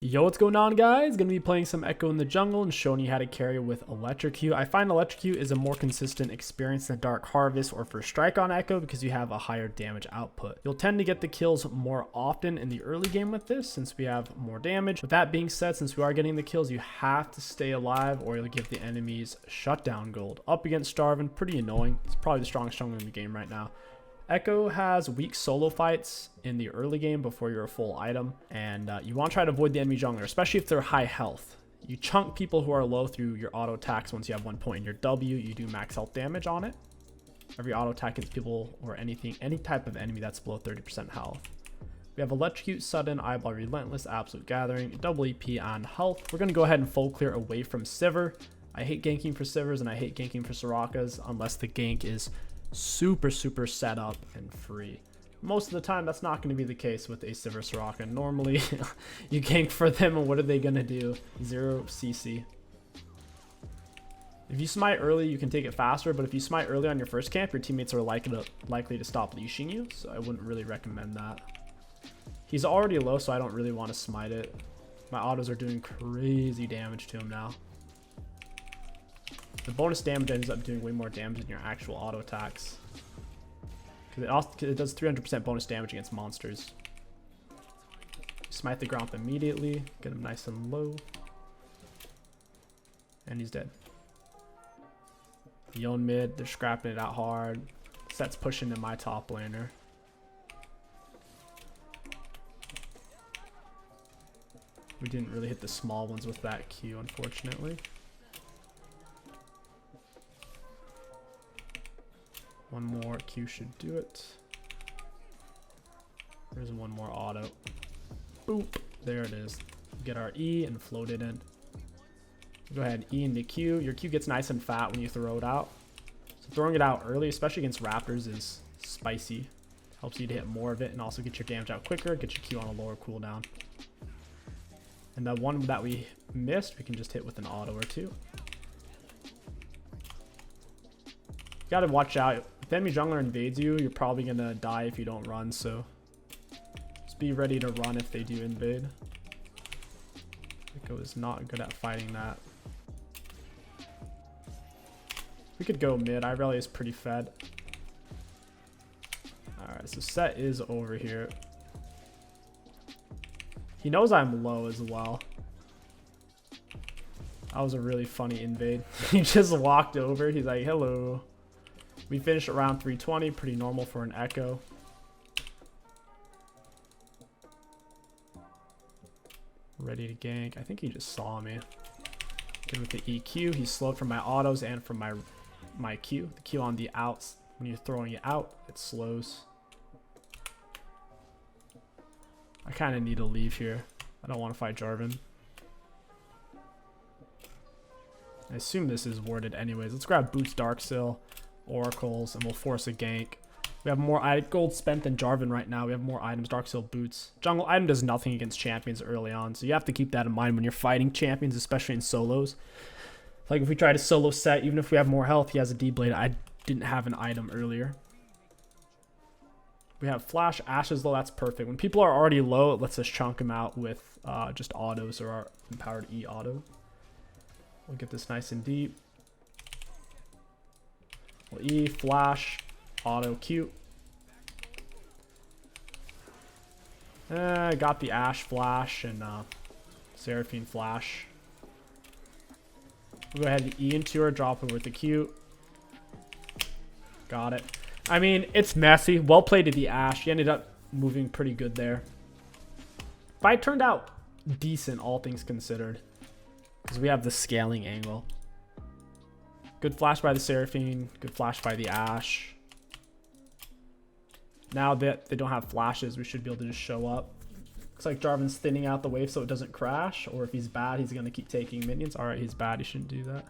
Yo, what's going on, guys? Gonna be playing some Ekko in the jungle and showing you how to carry with Electrocute. I find Electrocute is a more consistent experience than Dark Harvest or First Strike on Ekko because you have a higher damage output. You'll tend to get the kills more often in the early game with this since we have more damage. With that being said, since we are getting the kills, you have to stay alive or you'll give the enemies shutdown gold. Up against Jarvan, pretty annoying. It's probably the strongest jungler in the game right now. Ekko has weak solo fights in the early game before you're a full item, and you want to try to avoid the enemy jungler, especially if they're high health. You chunk people who are low through your auto attacks. Once you have 1 point in your W, you do max health damage on it. Every auto attack hits people or anything, any type of enemy that's below 30% health. We have Electrocute, Sudden, Eyeball, Relentless, Absolute Gathering, double EP on health. We're going to go ahead and full clear away from Sivir. I hate ganking for Sivers and I hate ganking for Sorakas unless the gank is super set up and free. Most of the time that's not going to be the case with a Sivir Soraka. Normally you gank for them and what are they going to do? 0 CC. If you smite early you can take it faster, but if you smite early on your first camp your teammates are likely to stop leashing you, so I wouldn't really recommend that. He's already low, so I don't really want to smite it. My autos are doing crazy damage to him now. The bonus damage ends up doing way more damage than your actual auto attacks. Because it does 300% bonus damage against monsters. Smite the Gromp immediately. Get him nice and low. And he's dead. Yon mid, they're scrapping it out hard. Set's pushing to my top laner. We didn't really hit the small ones with that Q, unfortunately. One more Q should do it. There's one more auto. Boop. There it is. Get our E and float it in. Go ahead, E into Q. Your Q gets nice and fat when you throw it out. So throwing it out early, especially against Raptors, is spicy. Helps you to hit more of it and also get your damage out quicker, get your Q on a lower cooldown. And the one that we missed, we can just hit with an auto or two. You gotta watch out. If the enemy jungler invades you, you're probably gonna die if you don't run, so just be ready to run if they do invade. Ekko is not good at fighting that. We could go mid. Irelia is pretty fed. Alright, so Set is over here. He knows I'm low as well. That was a really funny invade. He just walked over. He's like, hello. We finished around 320, pretty normal for an Ekko. Ready to gank. I think he just saw me. Good with the EQ. He's slowed from my autos and from my Q. The Q on the outs. When you're throwing it out, it slows. I kind of need to leave here. I don't want to fight Jarvan. I assume this is warded anyways. Let's grab Boots Darkseal. Oracles, and we'll force a gank. We have more gold spent than Jarvan right now. We have more items. Darkseal boots. Jungle item does nothing against champions early on, so you have to keep that in mind when you're fighting champions, especially in solos. Like if we try to solo Set, even if we have more health, he has a D-Blade. I didn't have an item earlier. We have Flash, Ashes low. That's perfect. When people are already low, it lets us chunk them out with just autos or our empowered E auto. We'll get this nice and deep. We'll E, Flash, Auto, Q. Got the Ashe Flash and Seraphine Flash. We'll go ahead and E into her, drop her with the Q. Got it. I mean, it's messy. Well played to the Ashe. She ended up moving pretty good there. Fight turned out decent, all things considered. Because we have the scaling angle. Good flash by the Seraphine. Good flash by the Ashe. Now that they don't have flashes, we should be able to just show up. Looks like Jarvan's thinning out the wave so it doesn't crash. Or if he's bad, he's going to keep taking minions. Alright, he's bad. He shouldn't do that.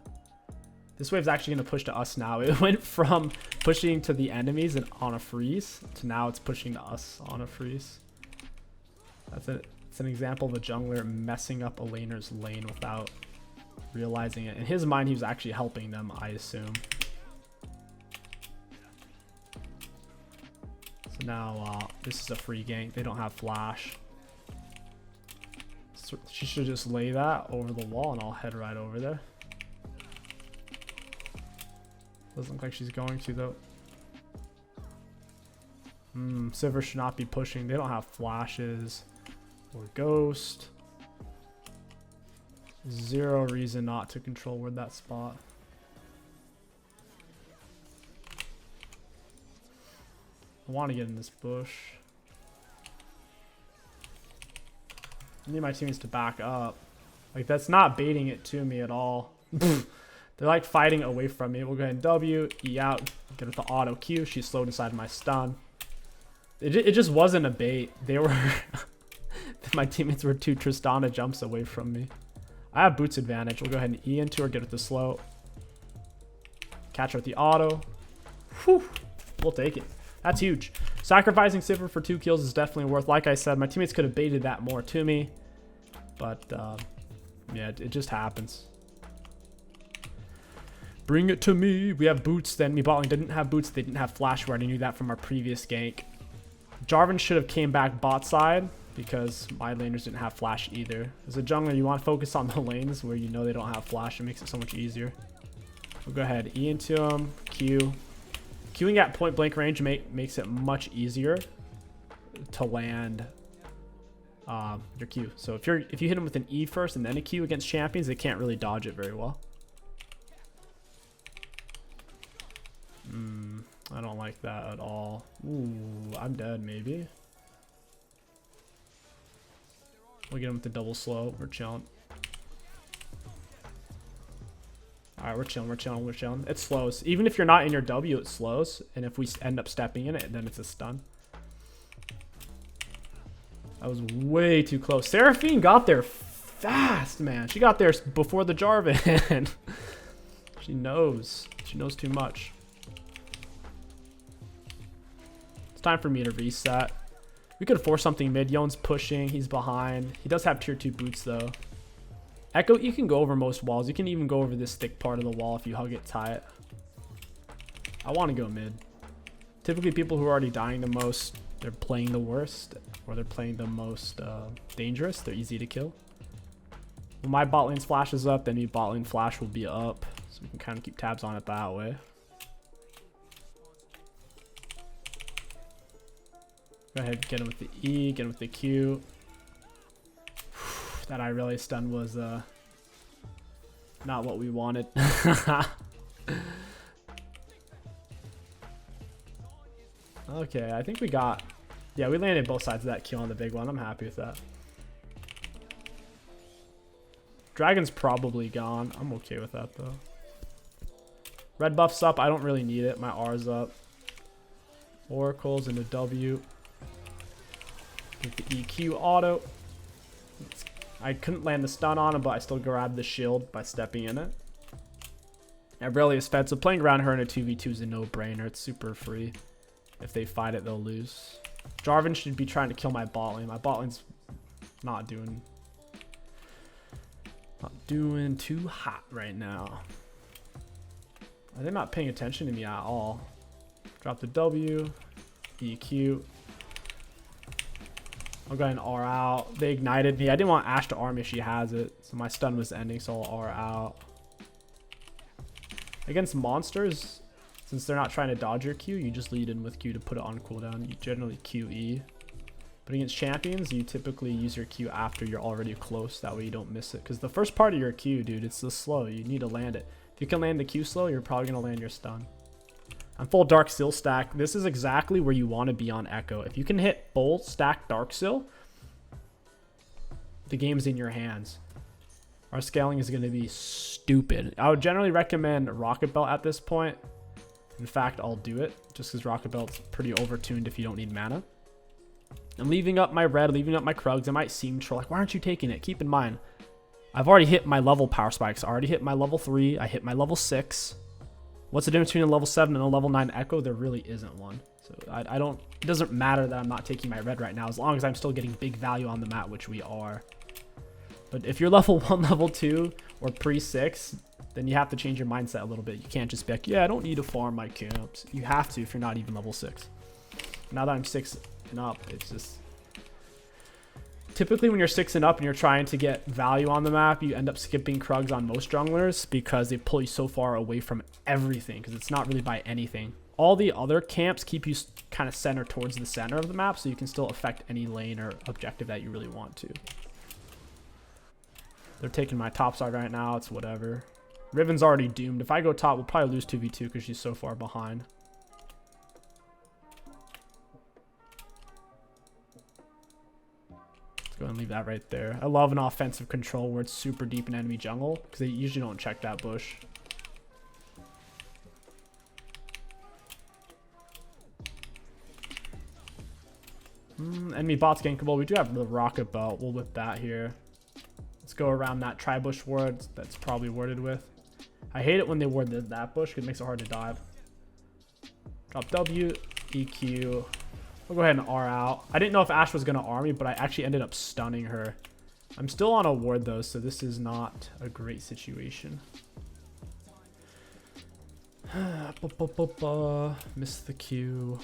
This wave's actually going to push to us now. It went from pushing to the enemies and on a freeze to now it's pushing to us on a freeze. That's it. It's an example of a jungler messing up a laner's lane without realizing it. In his mind, he was actually helping them, I assume. So now this is a free gank. They don't have flash. So she should just lay that over the wall and I'll head right over there. Doesn't look like she's going to though. Sivir should not be pushing. They don't have flashes or ghost. Zero reason not to control ward that spot. I want to get in this bush. I need my teammates to back up. Like, that's not baiting it to me at all. They're like fighting away from me. We'll go ahead and W, E out, get with the auto Q. She's slowed inside my stun. It just wasn't a bait. They were... my teammates were 2 Tristana jumps away from me. I have boots advantage. We'll go ahead and E into her, get with the slow. Catch her with the auto. Whew. We'll take it. That's huge. Sacrificing Sivir for 2 kills is definitely worth. Like I said, my teammates could have baited that more to me. But, yeah, it just happens. Bring it to me. We have boots. Then me bot lane didn't have boots. They didn't have flash. We already knew that from our previous gank. Jarvan should have came back bot side because my laners didn't have flash either. As a jungler, you want to focus on the lanes where you know they don't have flash. It makes it so much easier. We'll go ahead, E into them, Q. Qing at point blank range makes it much easier to land your Q. So if you hit them with an E first and then a Q against champions, they can't really dodge it very well. I don't like that at all. Ooh, I'm dead maybe. We'll get him with the double slow. We're chilling. Alright, we're chilling. It slows. Even if you're not in your W, it slows. And if we end up stepping in it, then it's a stun. That was way too close. Seraphine got there fast, man. She got there before the Jarvan. She knows. She knows too much. It's time for me to reset. We could force something mid. Yon's pushing. He's behind. He does have tier 2 boots, though. Ekko, you can go over most walls. You can even go over this thick part of the wall if you hug it tight. I want to go mid. Typically, people who are already dying the most, they're playing the worst, or they're playing the most dangerous. They're easy to kill. When my bot lane's flash is up, then your bot lane flash will be up. So we can kind of keep tabs on it that way. Go ahead, get him with the E, get him with the Q. That I really stun was not what we wanted. Okay, I think we got... Yeah, we landed both sides of that kill on the big one. I'm happy with that. Dragon's probably gone. I'm okay with that, though. Red buff's up. I don't really need it. My R's up. Oracle's into W. Get the EQ auto. I couldn't land the stun on him, but I still grabbed the shield by stepping in it. Aurelia's fed, so playing around her in a 2v2 is a no-brainer. It's super free. If they fight it, they'll lose. Jarvan should be trying to kill my bot lane. My bot lane's not doing too hot right now. They're not paying attention to me at all. Drop the W, EQ. I'll go ahead and R out. They ignited me. I didn't want Ashe to R me if she has it. So my stun was ending, so I'll R out. Against monsters, since they're not trying to dodge your Q, you just lead in with Q to put it on cooldown. You generally QE. But against champions, you typically use your Q after you're already close. That way you don't miss it. Because the first part of your Q, dude, it's the slow. You need to land it. If you can land the Q slow, you're probably going to land your stun. I'm full Dark Seal stack. This is exactly where you want to be on Ekko. If you can hit full stack Dark Seal, the game's in your hands. Our scaling is going to be stupid. I would generally recommend Rocket Belt at this point. In fact, I'll do it just because Rocket Belt's pretty overtuned if you don't need mana. I'm leaving up my red, leaving up my Krugs. I might seem troll like, why aren't you taking it? Keep in mind, I've already hit my level power spikes. I already hit my level 3. I hit my level 6. What's the difference between a level 7 and a level 9 Ekko? There really isn't one. So I don't, it doesn't matter that I'm not taking my red right now, as long as I'm still getting big value on the map, which we are. But if you're level 1, level 2, or pre-6, then you have to change your mindset a little bit. You can't just be like, yeah, I don't need to farm my camps. You have to if you're not even level 6. Now that I'm 6 and up, it's just Typically when you're 6 and up and you're trying to get value on the map, you end up skipping Krugs on most junglers because they pull you so far away from everything, because it's not really by anything. All the other camps keep you kind of centered towards the center of the map, so you can still affect any lane or objective that you really want to. They're taking my top side right now. It's whatever. Riven's already doomed. If I go top, we'll probably lose 2v2 because she's so far behind. Go ahead and leave that right there. I love an offensive control where it's super deep in enemy jungle, because they usually don't check that bush. Enemy bot's gankable. We do have the rocket belt. We'll whip that here. Let's go around that tri-bush ward that's probably warded with. I hate it when they ward that bush because it makes it hard to dive. Drop W, EQ. We'll go ahead and R out. I didn't know if Ashe was going to R me, but I actually ended up stunning her. I'm still on a ward though, so this is not a great situation. Missed the Q.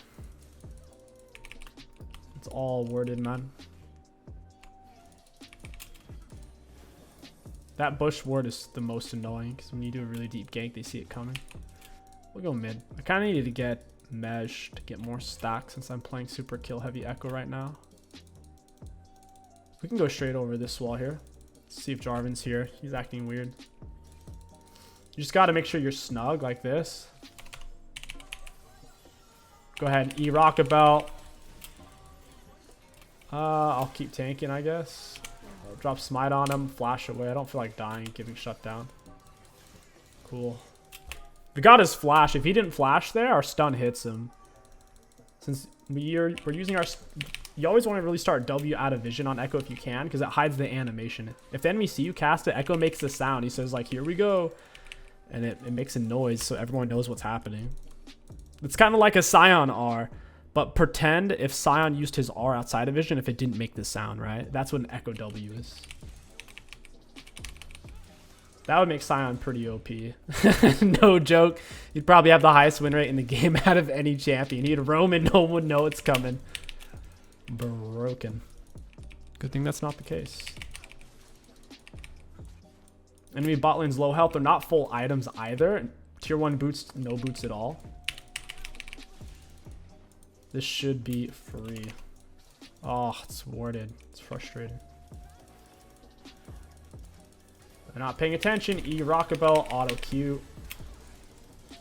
It's all worded, man. That bush ward is the most annoying because when you do a really deep gank, they see it coming. We'll go mid. I kind of needed to get Mesh to get more stacks since I'm playing super kill heavy Ekko right now. We can go straight over this wall here. Let's see if Jarvan's here. He's acting weird. You just got to make sure you're snug like this. Go ahead and E-Rocket Belt. I'll keep tanking, I guess. I'll drop Smite on him, flash away. I don't feel like dying, giving shutdown. Cool. We got his flash. If he didn't flash there, our stun hits him. Since we're using our... You always want to really start W out of vision on Ekko if you can, because it hides the animation. If the enemy see you cast it, Ekko makes a sound. He says like, here we go. And it makes a noise so everyone knows what's happening. It's kind of like a Sion R. But pretend if Sion used his R outside of vision if it didn't make the sound, right? That's what an Ekko W is. That would make Sion pretty OP. No joke. He'd probably have the highest win rate in the game out of any champion. He'd roam and no one would know it's coming. Broken. Good thing that's not the case. Enemy bot lane's low health. They're not full items either. Tier 1 boots, no boots at all. This should be free. Oh, it's warded. It's frustrating. They're not paying attention. E Rocket Bell, auto Q.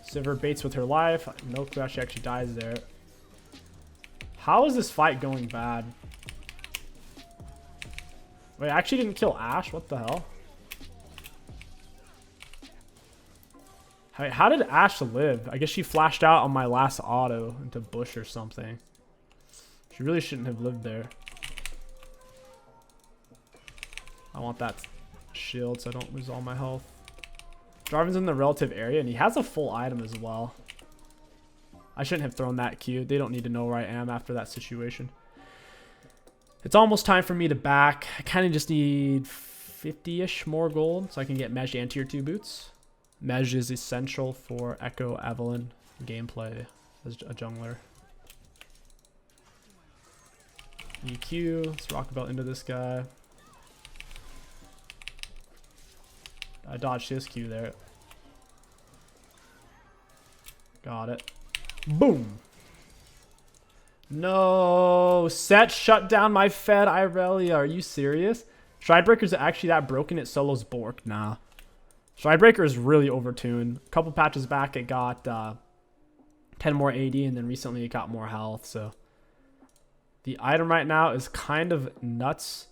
Sivir baits with her life. No clue how she actually dies there. How is this fight going bad? Wait, I actually didn't kill Ashe? What the hell? Wait, how did Ashe live? I guess she flashed out on my last auto into bush or something. She really shouldn't have lived there. I want that shield so I don't lose all my health. Jarvan's in the relative area and he has a full item as well. I shouldn't have thrown that Q. They don't need to know where I am after that situation. It's almost time for me to back. I kind of just need 50-ish more gold so I can get Mesh and tier 2 boots. Mesh is essential for Ekko Evelynn gameplay as a jungler. EQ. Let's rock belt into this guy. I dodged his Q there. Got it. Boom. No. Set shut down my Fed Irelia. Are you serious? Stridebreaker's actually that broken it solos Bork? Nah. Stridebreaker is really overtuned. A couple patches back it got 10 more AD and then recently it got more health. So the item right now is kind of nuts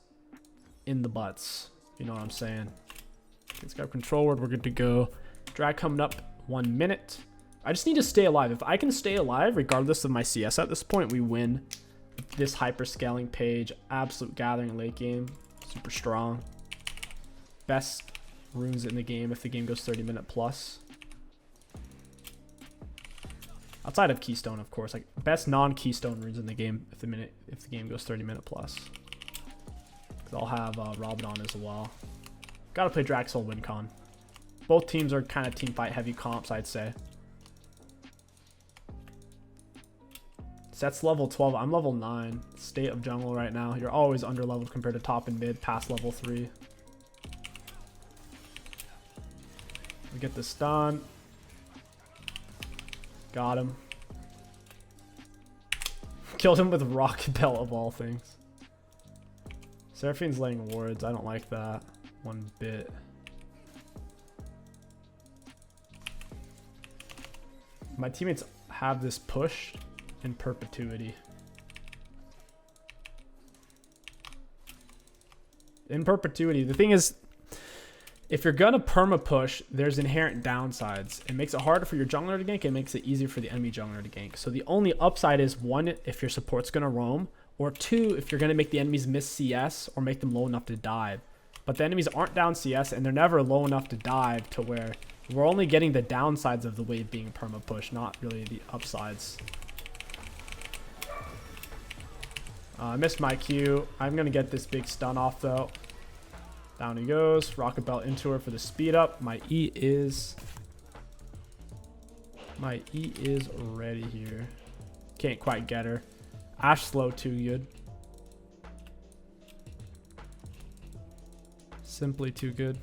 in the butts. You know what I'm saying? Let's grab control word. We're good to go. Drag coming up 1 minute. I just need to stay alive. If I can stay alive, regardless of my CS at this point, we win. This hyper scaling page, absolute gathering late game, super strong. Best runes in the game if the game goes 30-minute plus. Outside of Keystone, of course, like best non-Keystone runes in the game if the game goes 30-minute plus. Because I'll have Rabadon as well. Gotta play Draxel WinCon. Both teams are kind of team fight heavy comps, I'd say. Set's level 12. I'm level 9. State of jungle right now. You're always under leveled compared to top and mid past level 3. We get the stun. Got him. Killed him with Rocket Belt of all things. Seraphine's laying wards. I don't like that one bit. My teammates have this push in perpetuity. In perpetuity, the thing is, if you're gonna perma push, there's inherent downsides. It makes it harder for your jungler to gank. It makes it easier for the enemy jungler to gank. So the only upside is, one, if your support's gonna roam, or two, if you're gonna make the enemies miss CS or make them low enough to dive. But the enemies aren't down CS and they're never low enough to dive to where we're only getting the downsides of the wave being perma push, not really the upsides. I missed my Q. I'm gonna get this big stun off though. Down he goes. Rocket Belt into her for the speed up. My E is ready here. Can't quite get her. Ashe slow too good. Simply too good.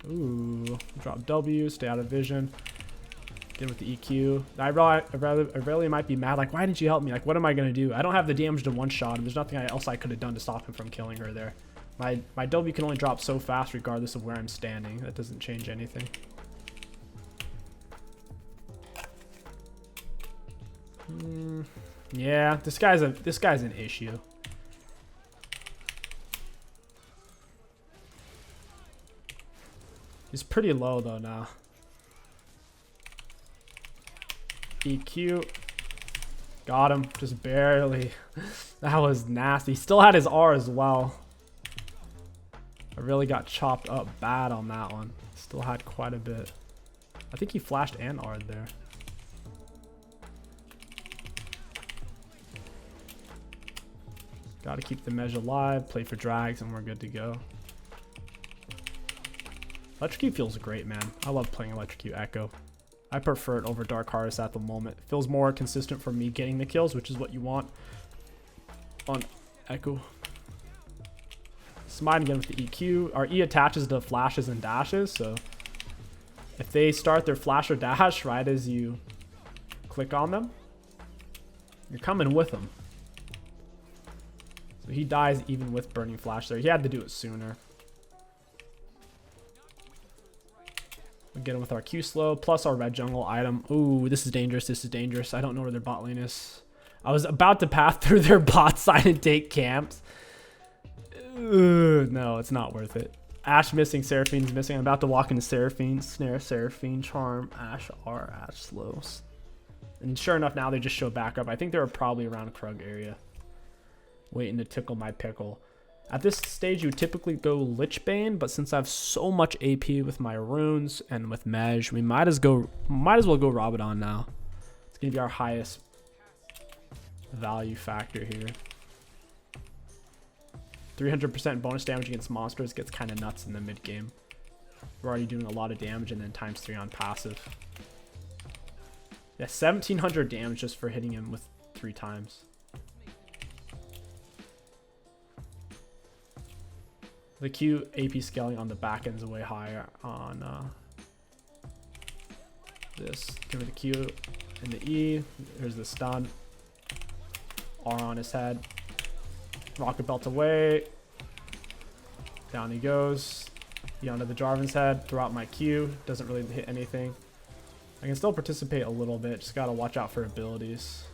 Ooh, drop W, stay out of vision. Get with the EQ. I really might be mad. Like, why didn't you help me? Like, what am I gonna do? I don't have the damage to one shot, and there's nothing else I could have done to stop him from killing her there. My W can only drop so fast regardless of where I'm standing. That doesn't change anything. Yeah, this guy's an issue. He's pretty low though now. EQ. Got him, just barely. That was nasty. He still had his R as well. I really got chopped up bad on that one. Still had quite a bit. I think he flashed and R'd there. Got to keep the measure alive, play for drags, and we're good to go. Electrocute feels great, man. I love playing Electrocute Ekko. I prefer it over Dark Harvest at the moment. It feels more consistent for me getting the kills, which is what you want on Ekko. Smite again with the EQ. Our E attaches to flashes and dashes, so if they start their flash or dash right as you click on them, you're coming with them. So he dies even with burning flash there. He had to do it sooner. We get him with our Q slow plus our red jungle item. Ooh, this is dangerous. This is dangerous. I don't know where their bot lane is. I was about to path through their bot side and take camps. No, it's not worth it. Ashe missing, Seraphine's missing. I'm about to walk into Seraphine, snare, Seraphine, charm, Ashe R, Ashe slows. And sure enough, now they just show back up. I think they were probably around Krug area, waiting to tickle my pickle. At this stage, you would typically go Lich Bane, but since I have so much AP with my runes and with Mej, we might as well go Rabadon now. It's gonna be our highest value factor here. 300% bonus damage against monsters gets kind of nuts in the mid game. We're already doing a lot of damage, and then ×3 on passive. Yeah, 1700 damage just for hitting him with 3 times. The Q AP scaling on the back end is way higher on this. Give me the Q and the E. Here's the stun. R on his head. Rocket Belt away. Down he goes. E onto the Jarvan's head. Throw out my Q. Doesn't really hit anything. I can still participate a little bit. Just gotta watch out for abilities.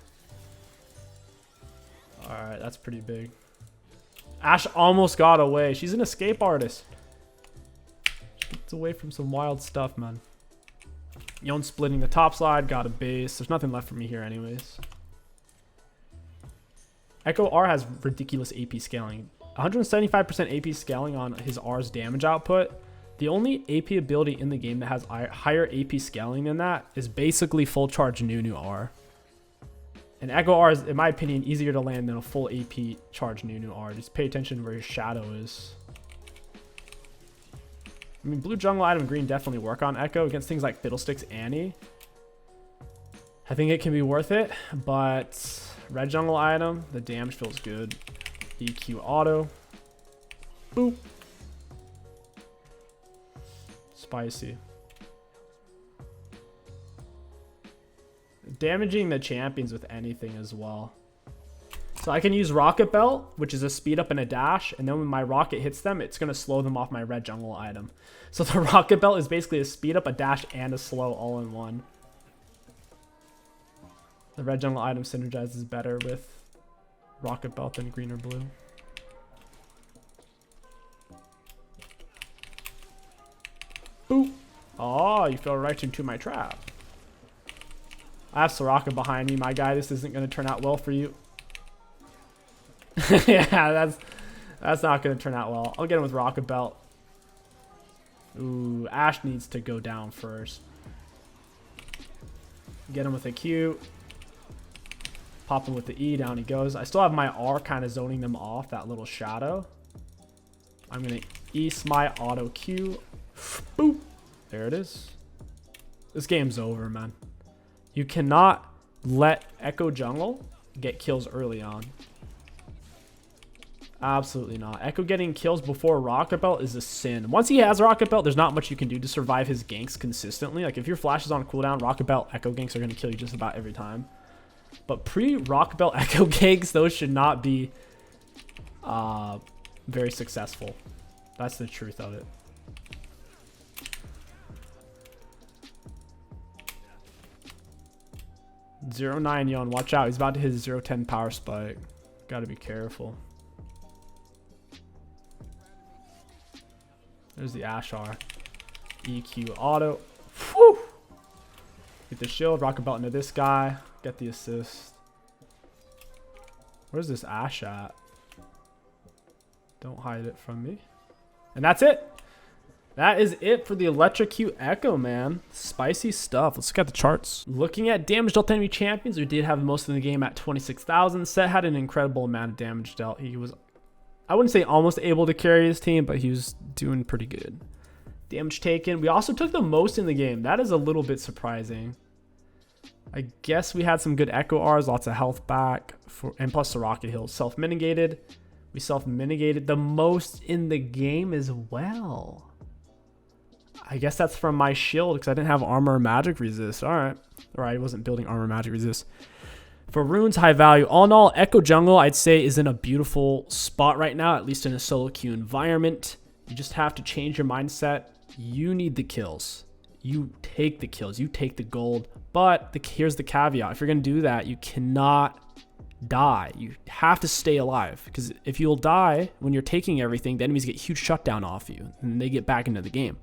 Alright, that's pretty big. Ashe almost got away. She's an escape artist. She gets away from some wild stuff, man. Yon splitting the top side. Got a base. There's nothing left for me here anyways. Ekko R has ridiculous AP scaling. 175% AP scaling on his R's damage output. The only AP ability in the game that has higher AP scaling than that is basically full charge Nunu R. And Ekko R is, in my opinion, easier to land than a full AP charge Nunu R. Just pay attention where his shadow is. I mean, blue jungle item and green definitely work on Ekko against things like Fiddlesticks Annie. I think it can be worth it, but Red jungle item. The damage feels good. EQ auto. Boop. Spicy. Damaging the champions with anything as well. So I can use Rocket Belt, which is a speed up and a dash, and then when my rocket hits them, it's going to slow them off my red jungle item. So the Rocket Belt is basically a speed up, a dash, and a slow all in one. The red jungle item synergizes better with Rocket Belt than green or blue. Boop. Oh, you fell right into my trap. I have Soraka behind me, my guy. This isn't going to turn out well for you. Yeah, that's not going to turn out well. I'll get him with Rocket Belt. Ooh, Ashe needs to go down first. Get him with a Q. Pop him with the E. Down he goes. I still have my R kind of zoning them off, that little shadow. I'm going to East my auto Q. Boop. There it is. This game's over, man. You cannot let Ekko jungle get kills early on. Absolutely not. Ekko getting kills before Rocket Belt is a sin. Once he has Rocket Belt, there's not much you can do to survive his ganks consistently. Like if your flash is on cooldown, Rocket Belt, Ekko ganks are going to kill you just about every time. But pre-Rocket Belt Ekko ganks, those should not be very successful. That's the truth of it. 0-9 Yon, watch out. He's about to hit his 0-10 power spike. Gotta be careful. There's the Ashe R. EQ auto. Whew. Get the shield, Rocket Belt into this guy. Get the assist. Where's this Ashe at? Don't hide it from me. And that's it. That is it for the Electrocute Ekko, man. Spicy stuff. Let's look at the charts. Looking at damage dealt to enemy champions, we did have most of the game at 26,000. Set had an incredible amount of damage dealt. He was, I wouldn't say almost able to carry his team, but he was doing pretty good. Damage taken. We also took the most in the game. That is a little bit surprising. I guess we had some good Ekko Rs, lots of health back, and plus the rocket heals. Self-mitigated. We self-mitigated the most in the game as well. I guess that's from my shield because I didn't have armor or magic resist. All right. Or I wasn't building armor or magic resist. For runes, high value. All in all, Ekko jungle, I'd say, is in a beautiful spot right now, at least in a solo queue environment. You just have to change your mindset. You need the kills. You take the kills. You take the gold. But here's the caveat. If you're going to do that, you cannot die. You have to stay alive. Because if you'll die when you're taking everything, the enemies get huge shutdown off you. And they get back into the game.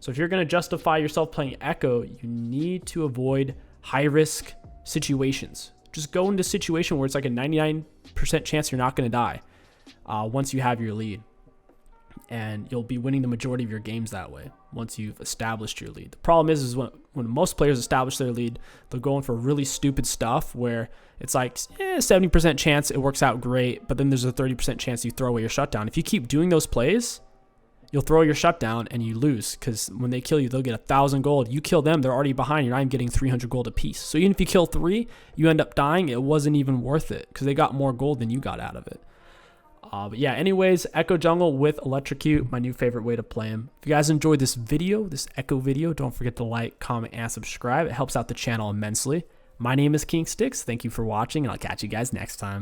So if you're going to justify yourself playing Ekko, you need to avoid high-risk situations. Just go into a situation where it's like a 99% chance you're not going to die once you have your lead. And you'll be winning the majority of your games that way once you've established your lead. The problem is when most players establish their lead, they're going for really stupid stuff where it's like 70% chance it works out great, but then there's a 30% chance you throw away your shutdown. If you keep doing those plays, you'll throw your shutdown and you lose because when they kill you, they'll get 1,000 gold. You kill them, they're already behind. You're not even getting 300 gold apiece. So even if you kill 3, you end up dying. It wasn't even worth it because they got more gold than you got out of it. But yeah, anyways, Ekko jungle with Electrocute, my new favorite way to play him. If you guys enjoyed this video, this Ekko video, don't forget to like, comment, and subscribe. It helps out the channel immensely. My name is King Sticks. Thank you for watching, and I'll catch you guys next time.